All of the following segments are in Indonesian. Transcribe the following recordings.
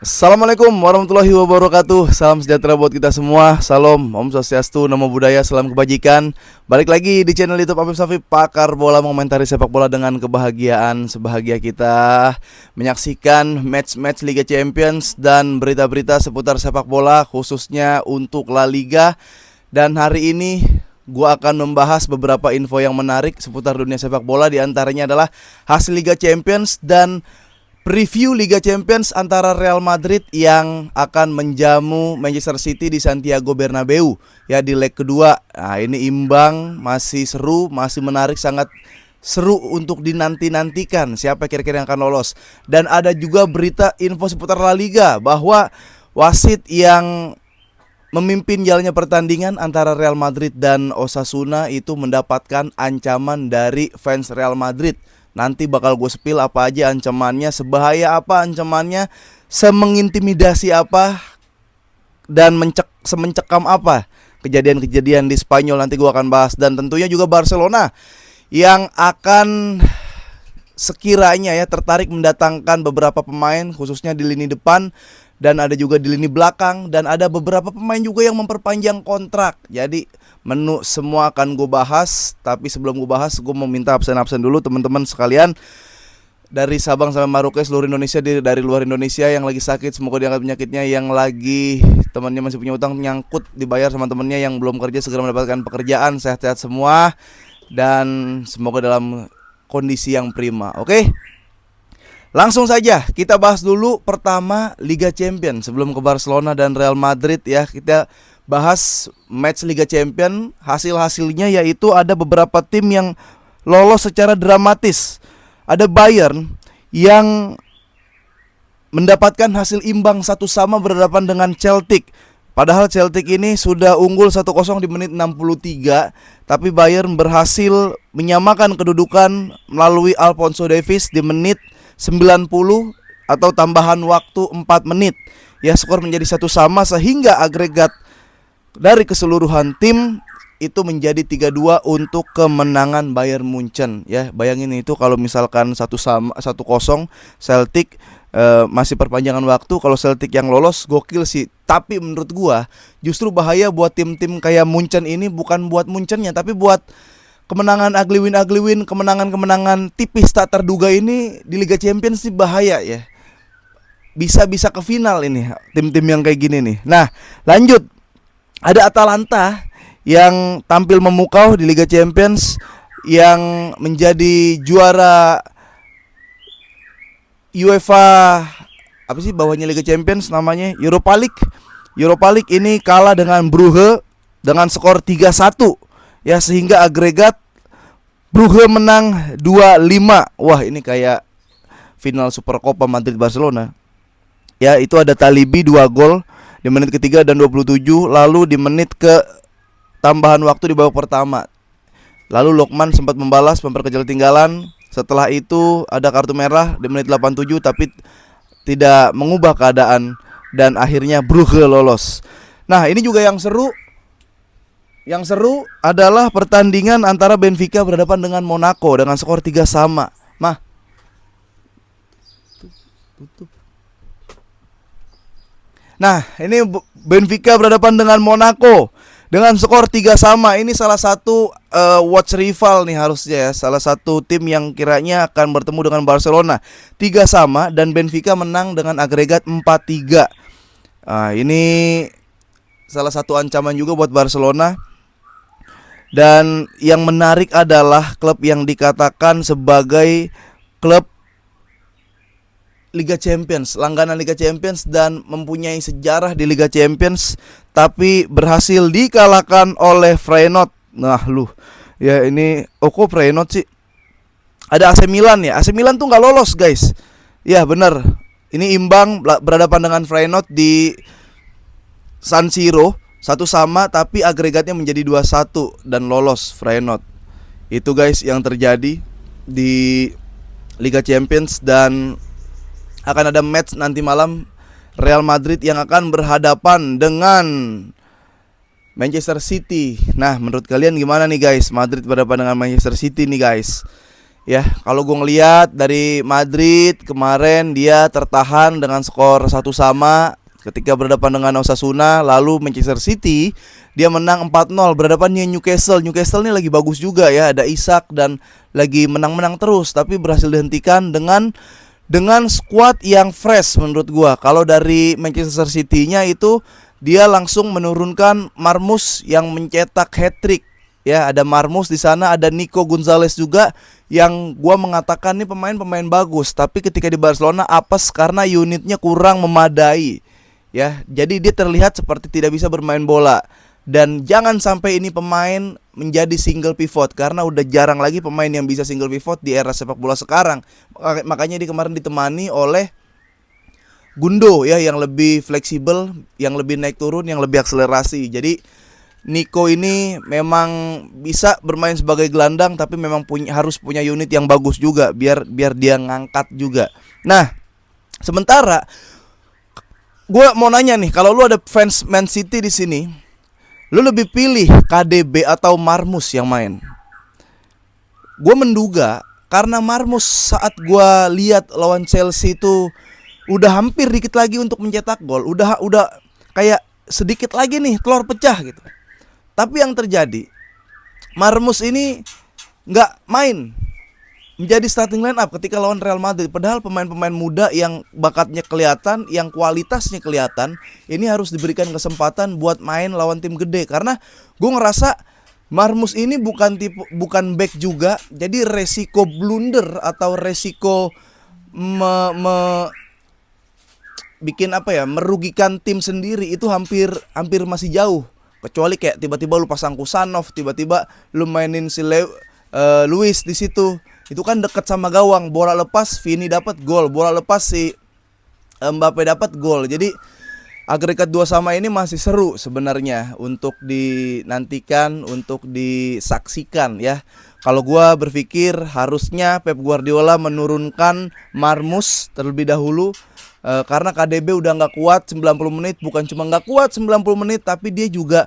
Assalamualaikum warahmatullahi wabarakatuh. Salam sejahtera buat kita semua. Salam, Om Swastiastu, Namo Buddhaya, salam kebajikan. Balik lagi di channel YouTube Afif Safif, pakar bola mengomentari sepak bola dengan kebahagiaan. Sebahagia kita menyaksikan match-match Liga Champions dan berita-berita seputar sepak bola, khususnya untuk La Liga. Dan hari ini gua akan membahas beberapa info yang menarik seputar dunia sepak bola. Di antaranya adalah hasil Liga Champions dan preview Liga Champions antara Real Madrid yang akan menjamu Manchester City di Santiago Bernabeu ya di leg kedua. Nah, ini imbang, masih seru, masih menarik, sangat seru untuk dinanti-nantikan siapa kira-kira yang akan lolos. Dan ada juga berita info seputar La Liga bahwa wasit yang memimpin jalannya pertandingan antara Real Madrid dan Osasuna itu mendapatkan ancaman dari fans Real Madrid. Nanti bakal gue spill apa aja ancamannya, sebahaya apa ancamannya, semengintimidasi apa, dan semencekam apa kejadian-kejadian di Spanyol. Nanti gue akan bahas. Dan tentunya juga Barcelona yang akan sekiranya ya tertarik mendatangkan beberapa pemain, khususnya di lini depan dan ada juga di lini belakang, dan ada beberapa pemain juga yang memperpanjang kontrak. Jadi menu semua akan gue bahas. Tapi sebelum gue bahas, gue mau minta absen-absen dulu teman-teman sekalian dari Sabang sampai Merauke, seluruh Indonesia, dari luar Indonesia yang lagi sakit semoga diangkat penyakitnya, yang lagi temannya masih punya utang nyangkut dibayar sama temannya, yang belum kerja segera mendapatkan pekerjaan, sehat-sehat semua dan semoga dalam kondisi yang prima. Oke? Langsung saja kita bahas dulu pertama Liga Champions. Sebelum ke Barcelona dan Real Madrid ya, kita bahas match Liga Champions. Hasil-hasilnya yaitu ada beberapa tim yang lolos secara dramatis. Ada Bayern yang mendapatkan hasil imbang 1-1 berhadapan dengan Celtic. Padahal Celtic ini sudah unggul 1-0 di menit 63, tapi Bayern berhasil menyamakan kedudukan melalui Alphonso Davies di menit 90 atau tambahan waktu 4 menit. Ya, skor menjadi 1-1 sehingga agregat dari keseluruhan tim itu menjadi 3-2 untuk kemenangan Bayern Munchen. Ya, bayangin itu kalau misalkan 1-1 Celtic masih perpanjangan waktu, kalau Celtic yang lolos gokil sih. Tapi menurut gua justru bahaya buat tim-tim kayak Munchen ini, bukan buat Munchennya tapi buat kemenangan ugly win, kemenangan tipis tak terduga ini di Liga Champions sih bahaya ya. Bisa ke final ini tim-tim yang kayak gini nih. Nah, lanjut. Ada Atalanta yang tampil memukau di Liga Champions, yang menjadi juara UEFA, apa sih bawahnya Liga Champions namanya, Europa League. Europa League ini kalah dengan Brugge dengan skor 3-1. Ya, sehingga agregat Brugge menang 2-5. Wah, ini kayak final Supercopa Madrid Barcelona. Ya, itu ada Talibi 2 gol di menit ketiga dan 27. Lalu di menit ke tambahan waktu di babak pertama, lalu Lokman sempat membalas memperkecil ketinggalan. Setelah itu ada kartu merah di menit 87 tapi tidak mengubah keadaan dan akhirnya Brugge lolos. Nah, ini juga yang seru. Yang seru adalah pertandingan antara Benfica berhadapan dengan Monaco dengan skor 3-3. Tutup. Nah, ini Benfica berhadapan dengan Monaco dengan skor 3-3. Ini salah satu watch rival nih harusnya ya. Salah satu tim yang kiranya akan bertemu dengan Barcelona. 3-3 dan Benfica menang dengan agregat 4-3. Ini salah satu ancaman juga buat Barcelona. Dan yang menarik adalah klub yang dikatakan sebagai klub Liga Champions, langganan Liga Champions dan mempunyai sejarah di Liga Champions, tapi berhasil dikalahkan oleh Feyenoord. Nah ya ini kok Feyenoord sih. Ada AC Milan ya. AC Milan tuh gak lolos guys. Ya bener, ini imbang berhadapan dengan Feyenoord di San Siro 1-1, tapi agregatnya menjadi 2-1 dan lolos Feyenoord. Itu guys yang terjadi di Liga Champions. Dan akan ada match nanti malam, Real Madrid yang akan berhadapan dengan Manchester City. Nah, menurut kalian gimana nih guys? Madrid berhadapan dengan Manchester City nih guys. Ya, kalau gue ngelihat dari Madrid kemarin dia tertahan dengan skor 1-1 ketika berhadapan dengan Osasuna. Lalu Manchester City dia menang 4-0 berhadapan dengan Newcastle. Newcastle ini lagi bagus juga ya, ada Isak dan lagi menang-menang terus, tapi berhasil dihentikan dengan skuad yang fresh menurut gua. Kalau dari Manchester City-nya itu dia langsung menurunkan Marmus yang mencetak hat-trick. Ya, ada Marmus di sana, ada Nico Gonzalez juga yang gua mengatakan nih pemain-pemain bagus, tapi ketika di Barcelona apes karena unitnya kurang memadai. Ya, jadi dia terlihat seperti tidak bisa bermain bola. Dan jangan sampai ini pemain menjadi single pivot, karena udah jarang lagi pemain yang bisa single pivot di era sepak bola sekarang. Makanya dia kemarin ditemani oleh Gundo ya, yang lebih fleksibel, yang lebih naik turun, yang lebih akselerasi. Jadi Nico ini memang bisa bermain sebagai gelandang, tapi memang harus punya unit yang bagus juga biar dia ngangkat juga. Nah, sementara gue mau nanya nih, kalau lu ada fans Man City di sini, lu lebih pilih KDB atau Marmus yang main? Gue menduga karena Marmus saat gue lihat lawan Chelsea itu udah hampir dikit lagi untuk mencetak gol, udah kayak sedikit lagi nih telur pecah gitu. Tapi yang terjadi, Marmus ini nggak main menjadi starting line up ketika lawan Real Madrid. Padahal pemain-pemain muda yang bakatnya kelihatan, yang kualitasnya kelihatan, ini harus diberikan kesempatan buat main lawan tim gede. Karena gue ngerasa Marmus ini bukan back juga, jadi resiko blunder atau resiko bikin merugikan tim sendiri itu hampir masih jauh. Kecuali kayak tiba-tiba lu pasang Kusanov, tiba-tiba lu mainin si Luis di situ. Itu kan deket sama gawang, bola lepas Vini dapat gol, bola lepas si Mbappe dapat gol. Jadi agregat 2-2 ini masih seru sebenarnya untuk dinantikan, untuk disaksikan ya. Kalau gua berpikir harusnya Pep Guardiola menurunkan Marmus terlebih dahulu. Karena KDB udah gak kuat 90 menit. Bukan cuma gak kuat 90 menit, tapi dia juga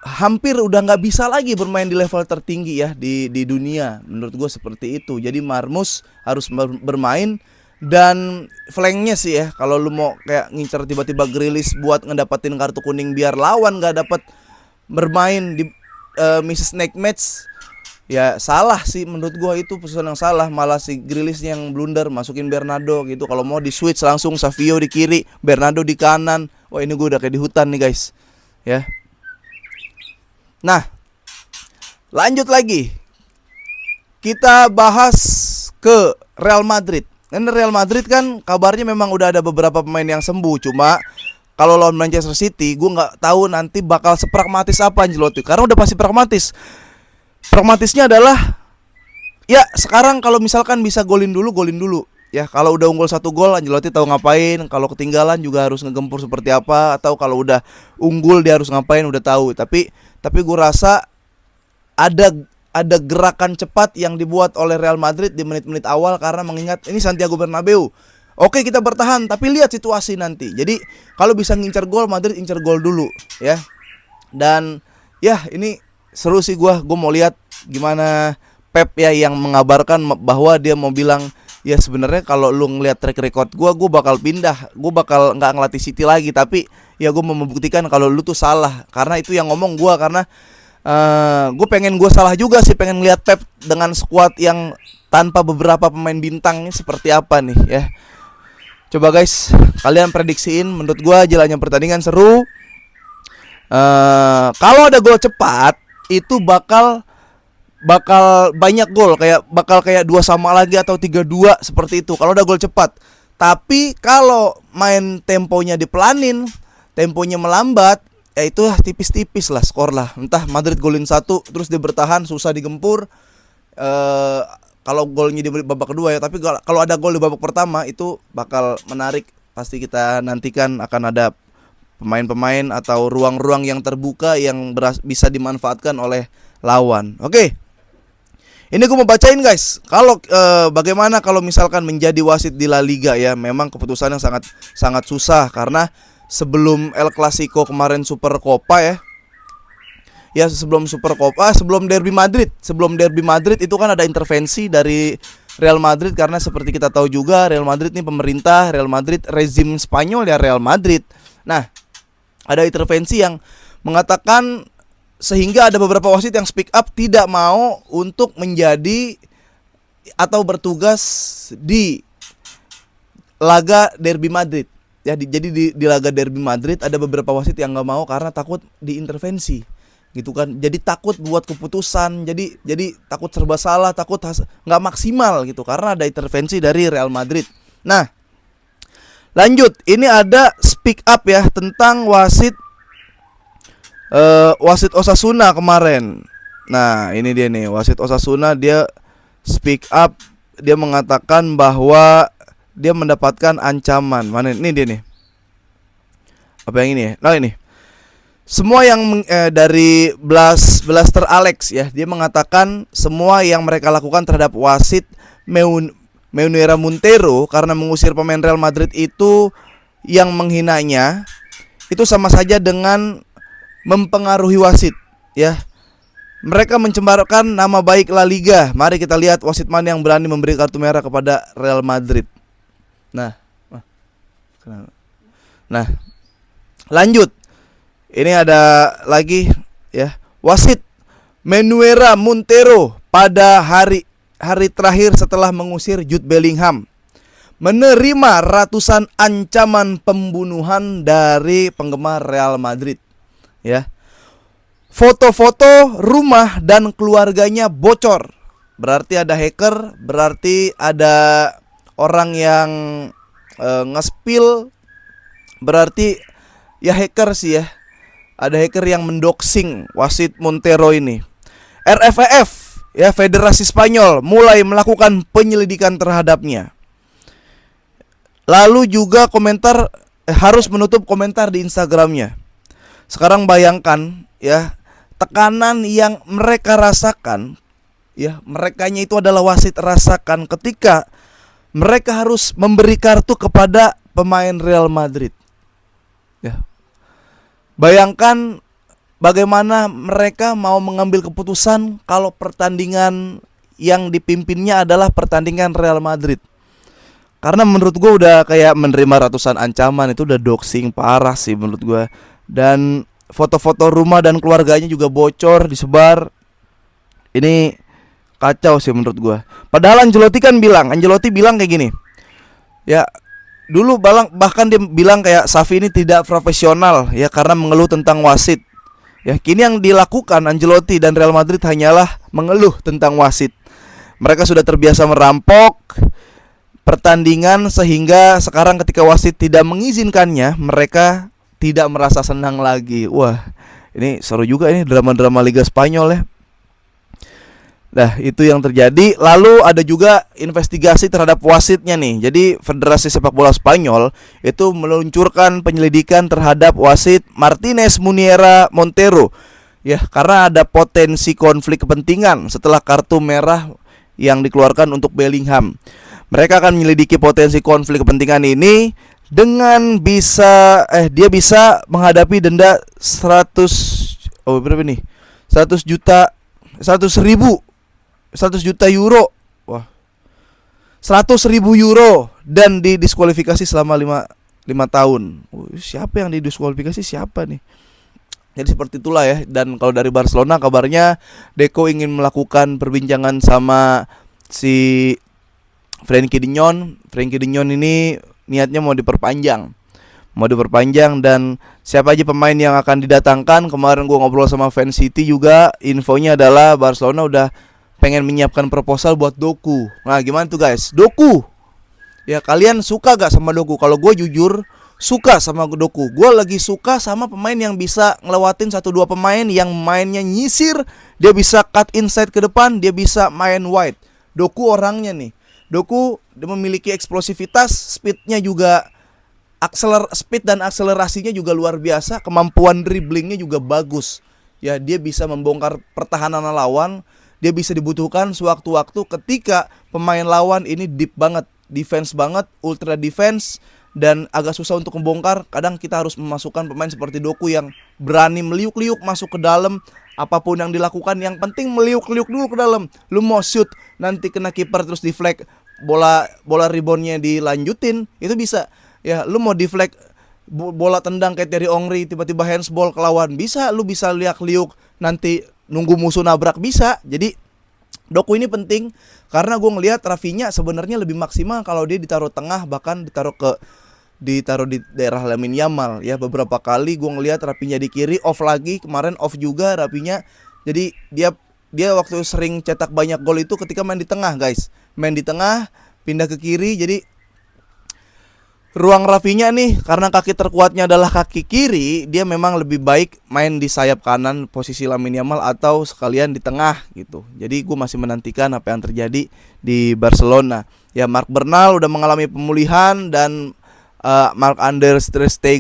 hampir udah gak bisa lagi bermain di level tertinggi ya di dunia. Menurut gue seperti itu. Jadi Marmus harus bermain. Dan flanknya sih ya, kalau lu mau kayak ngincer tiba-tiba Grealish buat ngedapatin kartu kuning biar lawan gak dapat bermain di Mrs. Snake Match, ya salah sih menurut gua. Itu keputusan yang salah. Malah si Grealish yang blunder masukin Bernardo gitu. Kalau mau di switch langsung Savio di kiri, Bernardo di kanan. Wah, ini gua udah kayak di hutan nih guys. Ya. Nah, lanjut lagi. Kita bahas ke Real Madrid. Dan Real Madrid kan kabarnya memang udah ada beberapa pemain yang sembuh. Cuma kalau lawan Manchester City, gue nggak tahu nanti bakal sepragmatis apa Ancelotti. Karena udah pasti pragmatis. Pragmatisnya adalah ya sekarang kalau misalkan bisa golin dulu. Ya kalau udah unggul 1 gol, Ancelotti tahu ngapain. Kalau ketinggalan juga harus ngegempur seperti apa. Atau kalau udah unggul dia harus ngapain udah tahu. Tapi gue rasa ada gerakan cepat yang dibuat oleh Real Madrid di menit-menit awal karena mengingat ini Santiago Bernabeu. Oke, kita bertahan, tapi lihat situasi nanti. Jadi kalau bisa ngincar gol, Madrid incar gol dulu ya. Dan ya ini seru sih, gue mau lihat gimana Pep ya yang mengabarkan bahwa dia mau bilang ya sebenarnya kalau lu ngelihat track record gue bakal pindah, gue bakal nggak ngelatih City lagi. Tapi ya gue mau membuktikan kalau lu tuh salah, karena itu yang ngomong gue. Karena gue pengen gue salah juga sih, pengen lihat Pep dengan skuad yang tanpa beberapa pemain bintang ini seperti apa nih ya. Coba guys, kalian prediksiin. Menurut gue jalannya pertandingan seru. Kalau ada gol cepat itu bakal banyak gol, bakal kayak 2-2 lagi atau 3-2 seperti itu kalau ada gol cepat. Tapi kalau main temponya dipelanin, temponya melambat, ya itu tipis-tipis lah skor lah. Entah Madrid golin 1 terus dia bertahan susah digempur. Kalau golnya di babak kedua ya. Tapi kalau ada gol di babak pertama itu bakal menarik. Pasti kita nantikan akan ada pemain-pemain atau ruang-ruang yang terbuka yang bisa dimanfaatkan oleh lawan. Oke. Ini gue mau bacain guys. Kalau bagaimana kalau misalkan menjadi wasit di La Liga ya. Memang keputusan yang sangat susah karena sebelum El Clasico kemarin Super Copa ya, ya sebelum sebelum Derby Madrid. Sebelum Derby Madrid itu kan ada intervensi dari Real Madrid, karena seperti kita tahu juga Real Madrid ini pemerintah, Real Madrid rezim Spanyol ya Real Madrid. Nah, ada intervensi yang mengatakan sehingga ada beberapa wasit yang speak up tidak mau untuk menjadi atau bertugas di laga Derby Madrid. Ya, jadi di laga Derby Madrid ada beberapa wasit yang nggak mau karena takut diintervensi, gitu kan. Jadi takut buat keputusan, jadi takut serba salah, takut nggak maksimal gitu karena ada intervensi dari Real Madrid. Nah, lanjut, ini ada speak up ya tentang wasit wasit Osasuna kemarin. Nah, ini dia nih, wasit Osasuna dia speak up, dia mengatakan bahwa dia mendapatkan ancaman. Mana ini dia nih? Apa yang ini ya? Nah, ini. Semua yang dari Blaster Alex ya, dia mengatakan semua yang mereka lakukan terhadap wasit Meunera Montero karena mengusir pemain Real Madrid itu yang menghinanya, itu sama saja dengan mempengaruhi wasit ya. Mereka mencembarkan nama baik La Liga. Mari kita lihat wasit mana yang berani memberi kartu merah kepada Real Madrid. Nah, lanjut. Ini ada lagi ya. Wasit Menuera Montero pada hari terakhir setelah mengusir Jude Bellingham menerima ratusan ancaman pembunuhan dari penggemar Real Madrid. Ya. Foto-foto rumah dan keluarganya bocor. Berarti ada hacker, berarti ada orang yang nge-spill, berarti ya hacker sih ya. Ada hacker yang mendoxing wasit Montero ini. RFEF ya, Federasi Spanyol mulai melakukan penyelidikan terhadapnya. Lalu juga komentar harus menutup komentar di Instagramnya. Sekarang bayangkan ya, tekanan yang mereka rasakan ya, merekanya itu adalah wasit rasakan ketika mereka harus memberi kartu kepada pemain Real Madrid. Ya. Bayangkan bagaimana mereka mau mengambil keputusan kalau pertandingan yang dipimpinnya adalah pertandingan Real Madrid. Karena menurut gue udah kayak menerima ratusan ancaman, itu udah doxing parah sih menurut gue. Dan foto-foto rumah dan keluarganya juga bocor, disebar. Ini kacau sih menurut gua. Padahal Ancelotti bilang kayak gini. Ya, dulu bahkan dia bilang kayak Xavi ini tidak profesional ya karena mengeluh tentang wasit. Ya, kini yang dilakukan Ancelotti dan Real Madrid hanyalah mengeluh tentang wasit. Mereka sudah terbiasa merampok pertandingan sehingga sekarang ketika wasit tidak mengizinkannya, mereka tidak merasa senang lagi. Wah, ini seru juga ini drama-drama Liga Spanyol ya. Nah, itu yang terjadi. Lalu ada juga investigasi terhadap wasitnya nih. Jadi Federasi Sepak Bola Spanyol itu meluncurkan penyelidikan terhadap wasit Martínez Muniera Montero. Ya, karena ada potensi konflik kepentingan setelah kartu merah yang dikeluarkan untuk Bellingham. Mereka akan menyelidiki potensi konflik kepentingan ini dengan dia bisa menghadapi denda 100 juta euro. Wah. 100.000 euro dan didiskualifikasi selama 5 tahun. Siapa yang didiskualifikasi, siapa nih? Jadi seperti itulah ya. Dan kalau dari Barcelona kabarnya Deco ingin melakukan perbincangan sama si Frenkie de Jong. Frenkie de Jong ini niatnya mau diperpanjang dan siapa aja pemain yang akan didatangkan. Kemarin gue ngobrol sama fans City juga, infonya adalah Barcelona udah pengen menyiapkan proposal buat Doku. Nah, gimana tuh guys? Doku. Ya, kalian suka gak sama Doku? Kalau gue jujur suka sama Doku. Gue lagi suka sama pemain yang bisa ngelewatin 1-2 pemain yang mainnya nyisir, dia bisa cut inside ke depan, dia bisa main wide. Doku orangnya nih. Doku dia memiliki eksplosivitas, speednya juga speed dan akselerasinya juga luar biasa, kemampuan dribblingnya juga bagus. Ya, dia bisa membongkar pertahanan lawan. Dia bisa dibutuhkan sewaktu-waktu ketika pemain lawan ini deep banget, defense banget, ultra defense, dan agak susah untuk membongkar. Kadang kita harus memasukkan pemain seperti Doku yang berani meliuk-liuk masuk ke dalam. Apapun yang dilakukan, yang penting meliuk-liuk dulu ke dalam. Lu mau shoot nanti kena kiper terus deflect, bola reboundnya dilanjutin, itu bisa. Ya, lu mau deflect bola tendang kayak Thierry Henry tiba-tiba handsball ke lawan, bisa. Lu bisa liak-liuk nanti nunggu musuh nabrak, bisa. Jadi Doku ini penting karena gue ngelihat Rafinha sebenarnya lebih maksimal kalau dia ditaruh tengah, bahkan ditaruh di daerah Lamine Yamal ya. Beberapa kali gue ngelihat Rafinha di kiri off lagi, kemarin off juga Rafinha. Jadi dia waktu sering cetak banyak gol itu ketika main di tengah, guys. Main di tengah, pindah ke kiri. Jadi ruang Rafinha nih, karena kaki terkuatnya adalah kaki kiri, dia memang lebih baik main di sayap kanan posisi Lamine Yamal atau sekalian di tengah gitu. Jadi gue masih menantikan apa yang terjadi di Barcelona. Ya, Marc Bernal udah mengalami pemulihan dan Marc-Andre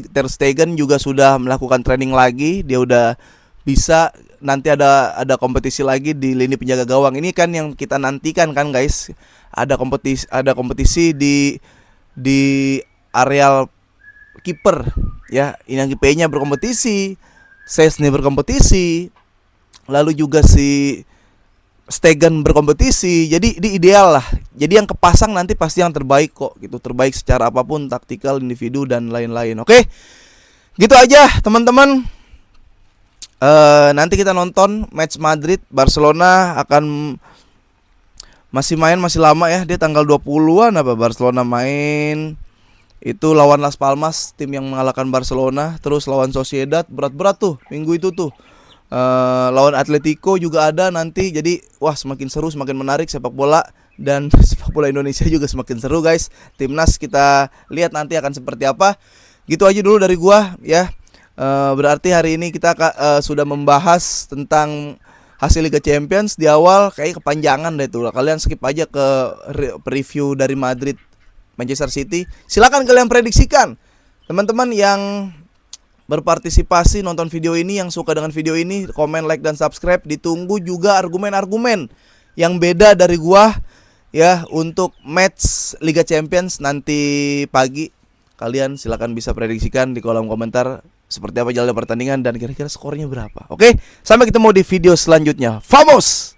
ter Stegen juga sudah melakukan training lagi. Dia udah bisa, nanti ada kompetisi lagi di lini penjaga gawang. Ini kan yang kita nantikan kan, guys. Ada kompetisi di areal kiper ya. Inang IP-nya berkompetisi, Szczesny berkompetisi, lalu juga si Stegen berkompetisi. Jadi ini ideal lah. Jadi yang kepasang nanti pasti yang terbaik kok gitu. Terbaik secara apapun, taktikal, individu dan lain-lain. Oke, gitu aja teman-teman. Nanti kita nonton match Madrid Barcelona. Akan masih lama ya. Dia tanggal 20-an apa Barcelona main. Itu lawan Las Palmas, tim yang mengalahkan Barcelona. Terus lawan Sociedad, berat-berat tuh minggu itu tuh. Lawan Atletico juga ada nanti. Jadi wah, semakin seru, semakin menarik sepak bola. Dan sepak bola Indonesia juga semakin seru, guys. Timnas kita lihat nanti akan seperti apa. Gitu aja dulu dari gua ya. Berarti hari ini kita sudah membahas tentang hasil Liga Champions. Di awal kayak kepanjangan deh tuh. Kalian skip aja ke preview dari Madrid Manchester City. Silakan kalian prediksikan. Teman-teman yang berpartisipasi nonton video ini, yang suka dengan video ini, komen, like, dan subscribe. Ditunggu juga argumen-argumen yang beda dari gua ya untuk match Liga Champions nanti pagi. Kalian silakan bisa prediksikan di kolom komentar seperti apa jalannya pertandingan dan kira-kira skornya berapa. Oke, sampai ketemu di video selanjutnya. Vamos!